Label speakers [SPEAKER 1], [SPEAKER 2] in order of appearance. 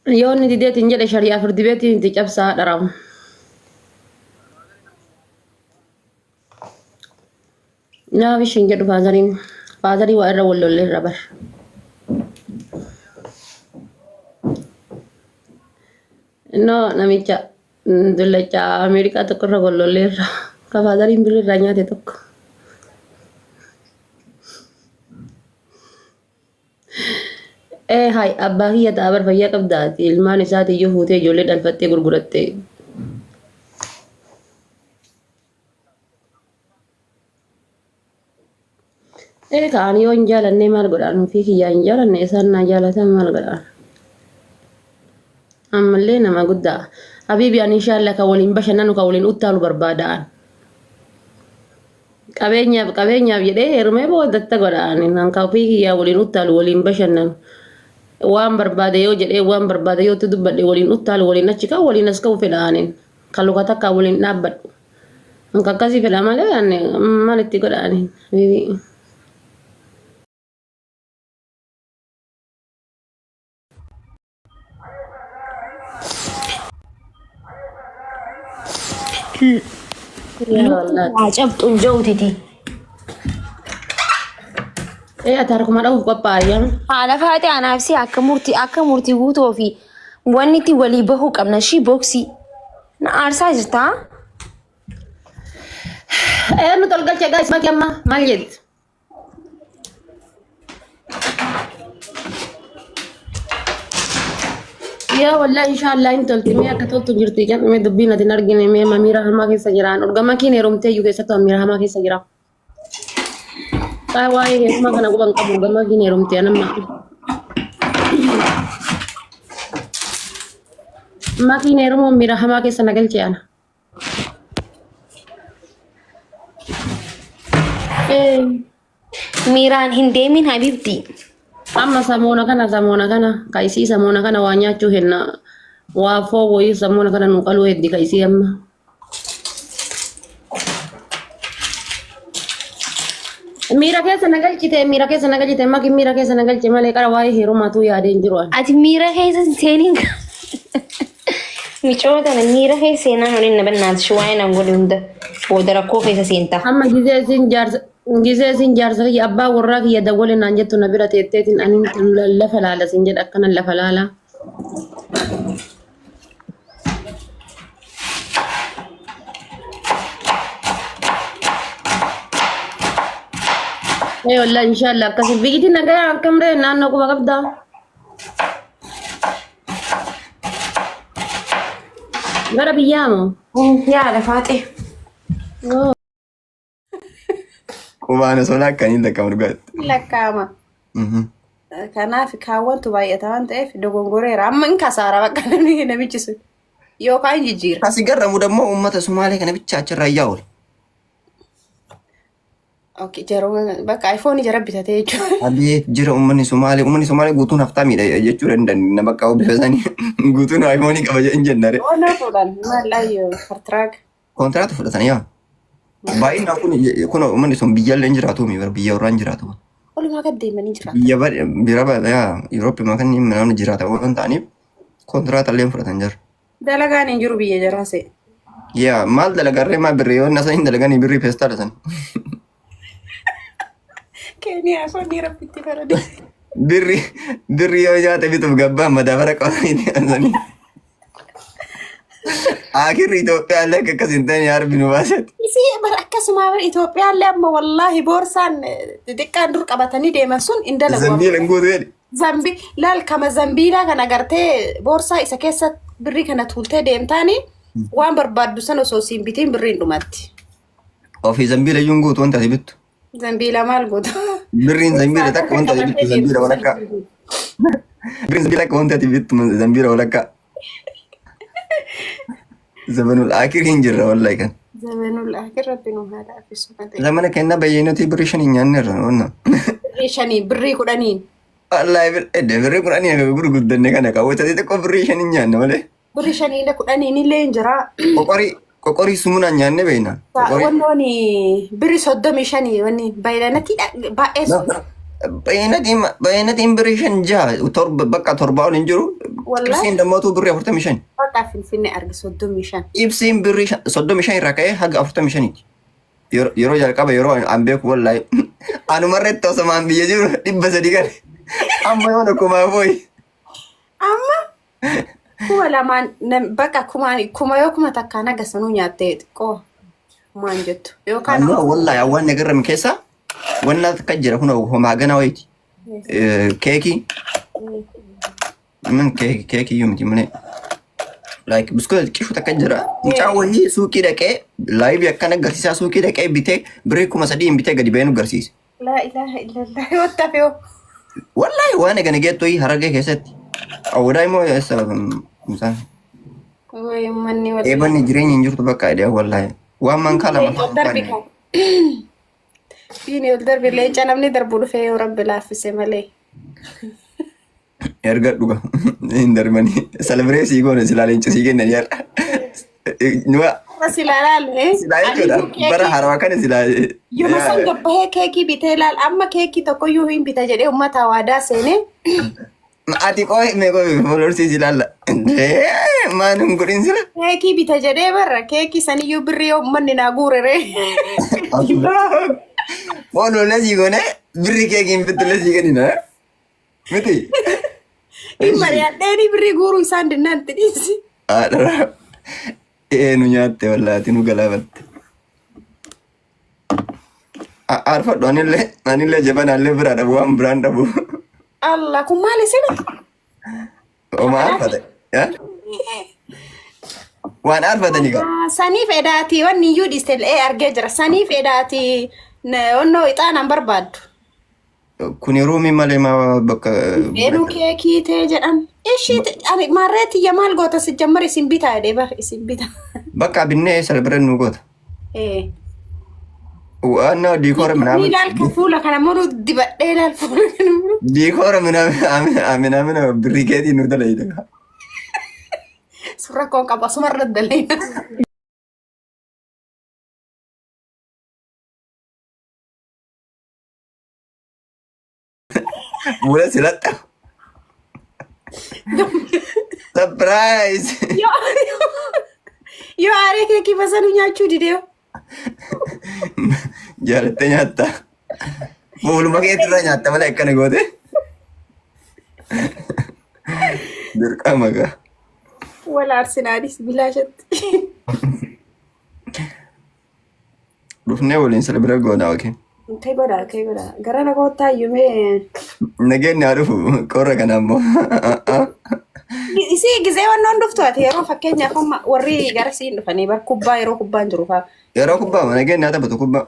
[SPEAKER 1] Yoonni dideetiin jedhe shari'aa firdi beetiin itti cabsaa dharamu. Naaf ishiin jedhu faazarii waa irra wal lollee irra bar. No namicha dullacha Ameerikaa tokko irra wal lollee irra ka faazariin birrii irraa nyaate tokko. Hai abbaa kiyya ta'aa fayyaa qabdaati ilmaan isaati iyyuu fuutee ijoollee dhalfattee gurguratte. Ka'anii yoo hin jaalanne maal godhaan ofii kiyyaa hin jaalanne isaan naa jaalatan maal godhaan. Ammallee nama guddaa habiibi ani inshaalla kan waliin bashannanu kan waliin uttaalu barbaadaan. Qabeenyaaf jedhee heerumee boodatta godhaan kan ofii kiyyaa waliin uttaalu waliin bashannanu. Waan barbaade yoo jedhee waan barbaade yoo dubbadhe waliin uttaalu waliin achi kan waliin as ka'u fedhaanin kan luka takka waliin dhaabbadhu. Kan akkasii fedha malee maal itti godhaanin.
[SPEAKER 2] Cabxuun jawtiti.
[SPEAKER 1] Ati harkuma dhabuuf qophaa'aa.
[SPEAKER 2] Haala faate anaaf si akka murtii guutuu fi wanni itti walii bahuu qabna shii booksii. Na aarsaa jirtaa?
[SPEAKER 1] Nu tolgalchee gaa'is bakki amma maal jetti? Yaa wallaahi inshaallah hin tolti mee akka toltu jirti jedhamee dubbiin ati hin argine mee mamiira hamaa keessa jiraan urgama kiin heerumtee iyyuu keessatti mamiira hamaa keessa jira. Waa'ee heerumaa kana quban qabu urgama kiin heerumtee anamma. Makiin heerumuu miira hamaa keessa nagalchee ana.
[SPEAKER 2] Miiraan hin deemin habibti.
[SPEAKER 1] Amma samoona kana kaisii samoona kana waa nyaachuu henna waa foowwoyi samoona kana nu qaluu heddi kaisii amma. Miira keessa nagalchite maki miira keessa nagalche malee qara waa'ee heerumaatu yaadeen jiru.
[SPEAKER 2] Ati miira keessa seenin micoota miira keessa seenaan waliin na bannaati shuwaayee nan godhe hunda booda rakkoo keessa seenta.
[SPEAKER 1] Amma gisee sin jaarsa kiyya abbaa warraa kiyya dawwale naan jettu na bira teetteetiin ani lafa laala sin jedha akkanan lafa laala. Wallah inshallah akkasi biyyitti nagaa akkamree naannoo quba qabdaa. Gara biyyaa moo?
[SPEAKER 2] Yaada faate.
[SPEAKER 3] Kumaana sola akkanii lakkaa'ama dhugaatti.
[SPEAKER 4] Lakkaa'ama. Kanaaf kaawwantu baay'ata waan ta'eef dogongoreera. Amma in kasaara bakka namichi sun yookaan jijjiira.
[SPEAKER 3] Kasi garramu dammoo uummata Sumaalee kana bicha achirraa iyyaa oole.
[SPEAKER 4] Okay, jaruu bakka iPhone jara bitatee jechuudha.
[SPEAKER 3] Abiyee jira uummanni Sumaalee guutuun haftaa miidha jechuu danda'ani nama bakka obbifasanii guutuun iPhone qaba jedhan jennare.
[SPEAKER 4] Oona fuudhan mallayyoo fartiraag.
[SPEAKER 3] Kontiraata fudhatan yaa. Baay'inaan kun uummanni sun biyyaallee hin jiraatu biyya warraan jiraatu.
[SPEAKER 4] Walumaa gad deemanii jiraatu.
[SPEAKER 3] Biyya bira yaa Yurooppii makan namni jiraata waan ta'aniif kontiraata illee fudhatan jira.
[SPEAKER 4] Dalagaan hin jiru biyya jaraase.
[SPEAKER 3] Yaa maal dalagarree maa birrii yoo nasa hin dalaganii birrii peestaa dhatan.
[SPEAKER 4] Keenyaa iPhone rabbitti farade.
[SPEAKER 3] Birrii yoo nyaata bituuf gabbaa madaabara qabanii. Akhirri Itoophiyaa illee akkasiin ta'e yaarbi nu baasetti.
[SPEAKER 4] Isii bara akkasuma bara Itoophiyaa illee amma wallaahi boorsaan xixiqqaan dur qabatanii deeman sun hin dalagu.
[SPEAKER 3] Zambiila hin guutu jedhi.
[SPEAKER 4] Laal kama zambiilaa kana agartee boorsaa isa keessa birrii kana tuultee deemtaani waan barbaaddu san osoo siin bitiin birriin dhumatti.
[SPEAKER 3] Ofii zambiila iyyuu hin guutu wanta ati bittu.
[SPEAKER 4] Zambiila maal gootu?
[SPEAKER 3] Birriin zambiila takka wanta ati bittu zambiila walakkaa. Birriin zambiila takka wanta ati bittu zambiila walakkaa. Zamanul akhir hin jirra wallahi kan.
[SPEAKER 4] Zamanul akhir rabbinu haadha afisu mate.
[SPEAKER 3] Zamana kenna bayyinati birrii shanii nyaanne irra onna.
[SPEAKER 4] Birrii shanii birrii kudhaniin.
[SPEAKER 3] Wallahi birrii kudhanii akka gurguddanne kana kaawwatanii xiqqoo birrii shanii nyaanne malee.
[SPEAKER 4] Birrii shanii kudhaniin illee hin jira.
[SPEAKER 3] Qoqorii sumuunaan nyaanne beeyna.
[SPEAKER 4] Wannooni birrii 35 wanni baay'inatti baay'ee.
[SPEAKER 3] Bayyinatiin birrii shan jaha bakka torbaa ol hin jiru
[SPEAKER 4] Wallahi.
[SPEAKER 3] Ibsiin dammootuu birrii 45.
[SPEAKER 4] Bakka Finfinnee argi 35.
[SPEAKER 3] Ibsiin birrii 35 irraa ka'ee haga 45ti. Yeroo jalqaba yeroo an beeku wallahi. Anumarratti osoo biyya jiru 300 gale. Amma yoo kumaa booyi.
[SPEAKER 4] Amma kuma lamaan bakka kuma yoo kuma takkaan haga sanuu nyaattee xiqqoo maan jettu. Yookaan
[SPEAKER 3] wallahi awwaan nagarram keessa wanna akka jira kun homaa gana wayti. Keekii. Min keekii yoo miti mune. Like biskuit kishu takka jira. Mucaa wayii suuqii dhaqee live akkana agarsiisaa suuqii dhaqee bitee birrii 3,000 bitee gadi ba'ee nu agarsiise.
[SPEAKER 4] La ilaha illallah yoo tafeeyo.
[SPEAKER 3] Wallahi waan eegane geettoo harargee keessatti. Awwadaa immoo musaa.
[SPEAKER 4] Way manni wallahi.
[SPEAKER 3] Eebanni jireenya hin jirtu bakka idee wallahi. Waan man kala
[SPEAKER 4] darbi kan. Bini ol darbi leenca namni darbu dhufee yoo rabbi laaffise malee.
[SPEAKER 3] Erga dhuga hin darbanii celebrate goone silaa leencisii kennan yaadha. Nuwa
[SPEAKER 4] silaa laale.
[SPEAKER 3] silaa jechuudha bara harawaa kana silaa.
[SPEAKER 4] Yoo masan gabbahee keekii bitee laal amma keekii tokkoyyuu hin bita jedhee uummata waadaa seenee.
[SPEAKER 3] Ati qo'ee meeqoo folorsiis ilaalla. Maan hin godhin sila.
[SPEAKER 4] Keekii bita jedhee barra keekii saniyyuu birrii uummanni naa guurere.
[SPEAKER 3] Fooloo sii goone birri keekiin bittule sii kenina. Miti.
[SPEAKER 4] Mari'adheeni birrii guuruu isaan dinnaan tidhiisi.
[SPEAKER 3] Haadha. Nu nyaatte wallaati nu galaafatte. Arfadhu anillee jabanaallee biraa dhabu waan biraan dhabu.
[SPEAKER 4] Allah kun maali sini?
[SPEAKER 3] Oma arfate. Waan arfatanii qabu.
[SPEAKER 4] Saniif edaati wanni iyyuu dhiistee argee jira. Saniif edaati onnoo ixaanaan barbaaddu.
[SPEAKER 3] Kuni ruumii malee maa bakka.
[SPEAKER 4] Eenyu keekii ta'e jedhan. Ishii maarreetti yaa maal goota si jammar isin bitaa jedhee bar isin bitaa.
[SPEAKER 3] Bakka binnee salbireen nu goota. Waanna diikoora minaamin.
[SPEAKER 4] Ni ilaalka fuula kana muru dibadhee ilaal fuula kana muru.
[SPEAKER 3] Diikoora minaamin birrikeetii nu dalayidha.
[SPEAKER 4] Suuraa koon qaba sumarra dalayidha.
[SPEAKER 3] Mula silatta. Surprise!
[SPEAKER 4] Yoo aaree keekii basanuu nyaachuu didee.
[SPEAKER 3] Jaalattee nyaatta. Fuuluma keetirraa nyaatta malee akkana goote. Dirqama gaa.
[SPEAKER 4] Wala arsinaanis bilaashatti.
[SPEAKER 3] Dhufnee waliin salbira goonaa wakeen.
[SPEAKER 4] Kee godhaa. Gara nagoottaa iyyumee.
[SPEAKER 3] Nageenyi haa dhufu qorra kana ammoo.
[SPEAKER 4] Isii gizee wannoon dhuftu ati yeroo fakkeenyaaf amma warri gara siin dhufanii bar kubbaa yeroo kubbaan jiru fa'aa.
[SPEAKER 3] Yeroo kubbaa nageenyi haa taphatu kubbaa.